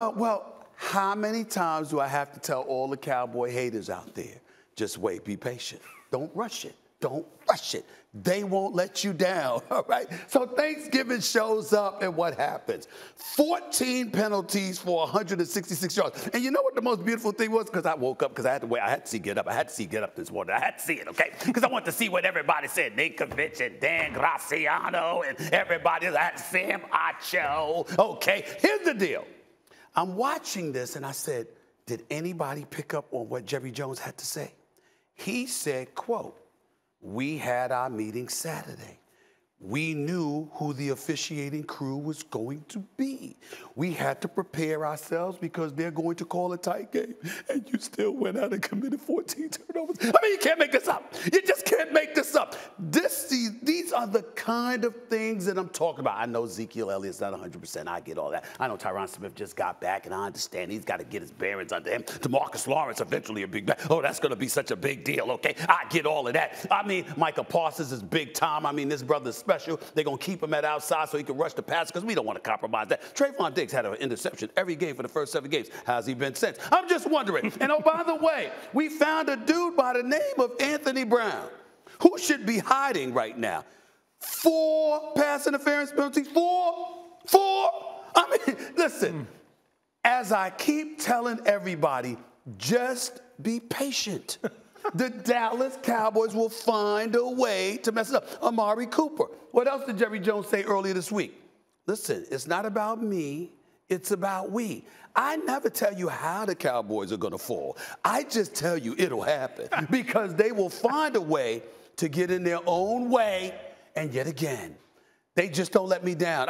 Well, how many times do I have to tell all the Cowboy haters out there? Just wait, be patient. Don't rush it. Don't rush it. They won't let you down, all right? So Thanksgiving shows up, and what happens? 14 penalties for 166 yards. And you know what the most beautiful thing was? Because I woke up, because I had to wait. I had to see Get Up. I had to see Get Up this morning. I had to see it, okay? Because I wanted to see what everybody said. Ninkovich and Dan Graciano and everybody. I had to see him. Acho. Okay, here's the deal. I'm watching this, and I said, did anybody pick up on what Jerry Jones had to say? He said, quote, "We had our meeting Saturday. We knew who the officiating crew was going to be. We had to prepare ourselves because they're going to call a tight game. And you still went out and committed 14 turnovers. I mean, you can't make this up. You just can't make this up. These are the kind of things that I'm talking about. I know Ezekiel Elliott's not 100%. I get all that. I know Tyron Smith just got back, and I understand he's got to get his bearings under him. DeMarcus Lawrence eventually a big back. Oh, that's going to be such a big deal, okay? I get all of that. I mean, Micah Parsons is big time. I mean, this brother's special. They're going to keep him at outside so he can rush the pass because we don't want to compromise that. Trayvon Diggs had an interception every game for the first 7 games. How's he been since? I'm just wondering. And oh, by the way, we found a dude by the name of Anthony Brown who should be hiding right now. 4 pass interference penalties. 4. I mean, listen, as I keep telling everybody, just be patient. The Dallas Cowboys will find a way to mess it up. Amari Cooper. What else did Jerry Jones say earlier this week? Listen, it's not about me. It's about we. I never tell you how the Cowboys are going to fall. I just tell you it'll happen because they will find a way to get in their own way. And yet again, they just don't let me down.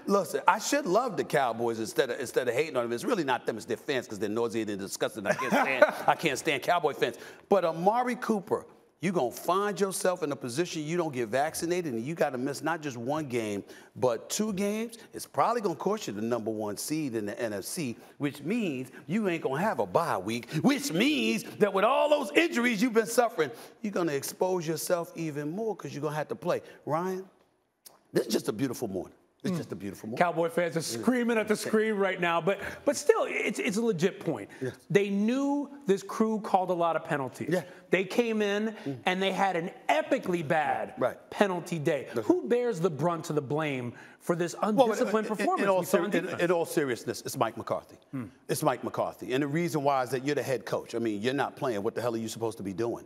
Listen, I should love the Cowboys instead of hating on them. It's really not them, it's their fans because they're nauseated and disgusting. I can't stand Cowboy fans. But Amari Cooper, you're going to find yourself in a position you don't get vaccinated and you got to miss not just 1 game, but 2 games. It's probably going to cost you the #1 seed in the NFC, which means you ain't going to have a bye week, which means that with all those injuries you've been suffering, you're going to expose yourself even more because you're going to have to play. Ryan? This is just a beautiful morning. It's just a beautiful morning. Cowboy fans are screaming at the screen right now, but still, it's a legit point. Yeah. They knew this crew called a lot of penalties. Yeah. They came in and they had an epically bad penalty day. Who bears the brunt of the blame for this undisciplined performance? In all seriousness, it's Mike McCarthy. It's Mike McCarthy. And the reason why is that you're the head coach. I mean, you're not playing. What the hell are you supposed to be doing?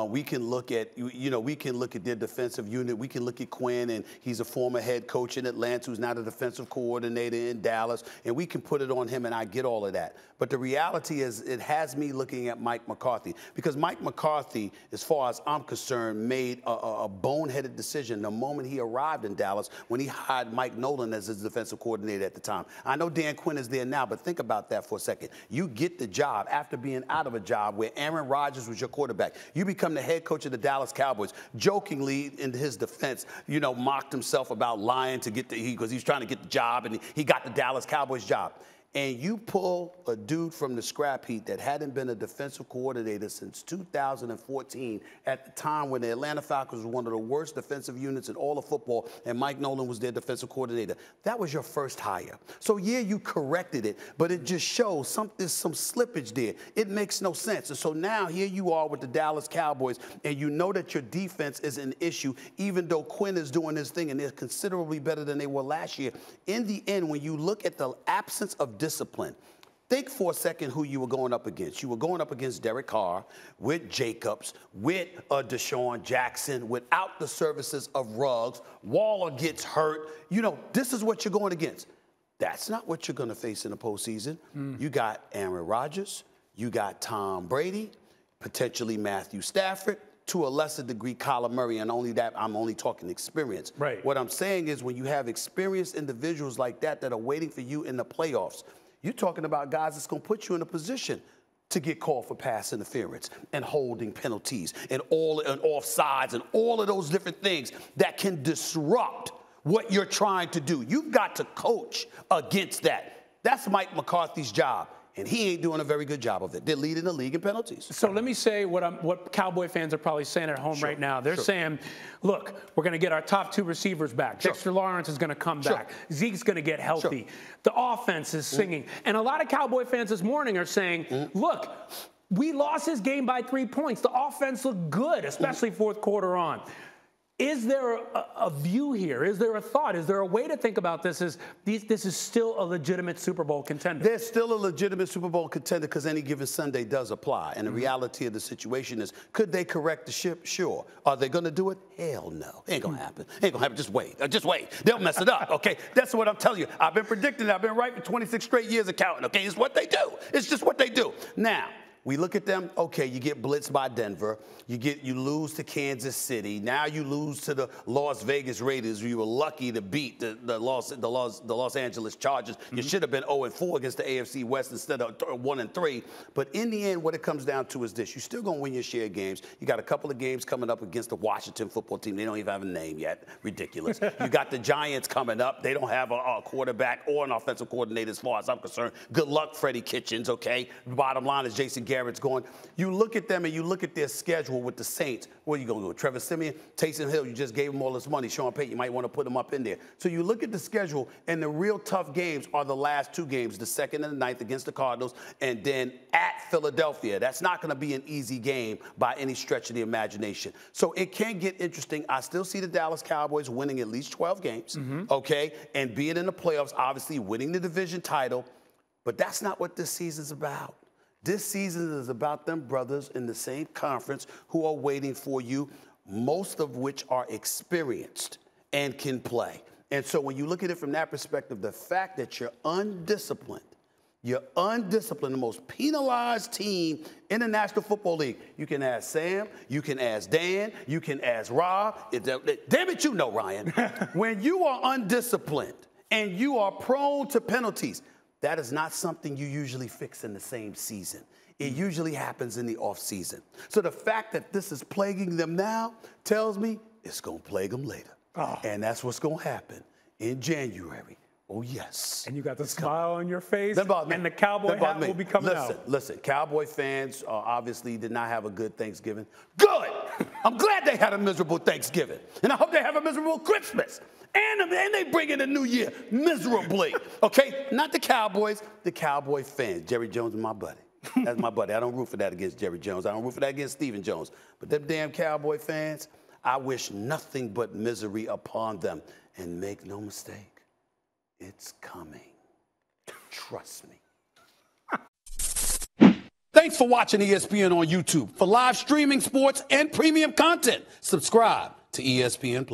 We can look at, we can look at their defensive unit. We can look at Quinn, and he's a former head coach in Atlanta who's now the defensive coordinator in Dallas, and we can put it on him, and I get all of that. But the reality is it has me looking at Mike McCarthy because Mike McCarthy, as far as I'm concerned, made a boneheaded decision the moment he arrived in Dallas when he hired Mike Nolan as his defensive coordinator at the time. I know Dan Quinn is there now, but think about that for a second. You get the job after being out of a job where Aaron Rodgers was your quarterback. You become the head coach of the Dallas Cowboys. Jokingly, in his defense, mocked himself about lying to get because he's trying to get the job, and he got the Dallas Cowboys job. And you pull a dude from the scrap heap that hadn't been a defensive coordinator since 2014 at the time when the Atlanta Falcons were one of the worst defensive units in all of football, and Mike Nolan was their defensive coordinator. That was your first hire. So, yeah, you corrected it, but it just shows there's some slippage there. It makes no sense. And so now here you are with the Dallas Cowboys, and you know that your defense is an issue, even though Quinn is doing his thing, and they're considerably better than they were last year. In the end, when you look at the absence of discipline. Think for a second who you were going up against. You were going up against Derek Carr, with Jacobs, with Deshaun Jackson, without the services of Ruggs. Waller gets hurt. This is what you're going against. That's not what you're going to face in the postseason. You got Aaron Rodgers. You got Tom Brady, potentially Matthew Stafford, to a lesser degree, Kyler Murray, and only that, I'm only talking experience. Right. What I'm saying is when you have experienced individuals like that are waiting for you in the playoffs, you're talking about guys that's going to put you in a position to get called for pass interference and holding penalties and offsides and all of those different things that can disrupt what you're trying to do. You've got to coach against that. That's Mike McCarthy's job. And he ain't doing a very good job of it. They're leading the league in penalties. So let me say what Cowboy fans are probably saying at home right now. They're saying, look, we're going to get our top 2 receivers back. Dexter Lawrence is going to come back. Zeke's going to get healthy. The offense is singing. And a lot of Cowboy fans this morning are saying, look, we lost this game by 3 points. The offense looked good, especially fourth quarter on. Is there a view here? Is there a thought? Is there a way to think about this as this is still a legitimate Super Bowl contender? There's still a legitimate Super Bowl contender because any given Sunday does apply. And the reality of the situation is, could they correct the ship? Sure. Are they going to do it? Hell no. Ain't going to happen. Ain't going to happen. Just wait. Just wait. They'll mess it up, okay? That's what I'm telling you. I've been predicting it. I've been right for 26 straight years of counting, okay? It's what they do. It's just what they do. Now, we look at them, okay, you get blitzed by Denver. You lose to Kansas City. Now you lose to the Las Vegas Raiders. You were lucky to beat the Los Angeles Chargers. You should have been 0-4 against the AFC West instead of 1-3. But in the end, what it comes down to is this. You're still going to win your share of games. You got a couple of games coming up against the Washington football team. They don't even have a name yet. Ridiculous. You got the Giants coming up. They don't have a quarterback or an offensive coordinator as far as I'm concerned. Good luck, Freddie Kitchens, okay? Bottom line is Jason Garrett's going. You look at them and you look at their schedule with the Saints. What are you going to do? Trevor Siemian, Taysom Hill, you just gave him all this money. Sean Payton, you might want to put him up in there. So you look at the schedule, and the real tough games are the last 2 games, the 2nd and the 9th against the Cardinals, and then at Philadelphia. That's not going to be an easy game by any stretch of the imagination. So it can get interesting. I still see the Dallas Cowboys winning at least 12 games, okay, and being in the playoffs, obviously winning the division title. But that's not what this season's about. This season is about them brothers in the same conference who are waiting for you, most of which are experienced and can play. And so when you look at it from that perspective, the fact that you're undisciplined, the most penalized team in the National Football League. You can ask Sam, you can ask Dan, you can ask Rob. Damn it, you know, Ryan. When you are undisciplined and you are prone to penalties, that is not something you usually fix in the same season. It usually happens in the offseason. So the fact that this is plaguing them now tells me it's going to plague them later. And that's what's going to happen in January. Oh, yes. And you got the smile on your face, and the cowboy hat will be coming out. Listen, Cowboy fans obviously did not have a good Thanksgiving. Good! I'm glad they had a miserable Thanksgiving. And I hope they have a miserable Christmas. And they bring in the new year miserably. Okay? Not the Cowboys, the Cowboy fans. Jerry Jones is my buddy. That's my buddy. I don't root for that against Jerry Jones. I don't root for that against Stephen Jones. But them damn Cowboy fans, I wish nothing but misery upon them. And make no mistake, it's coming. Trust me. Thanks for watching ESPN on YouTube. For live streaming sports and premium content, subscribe to ESPN+.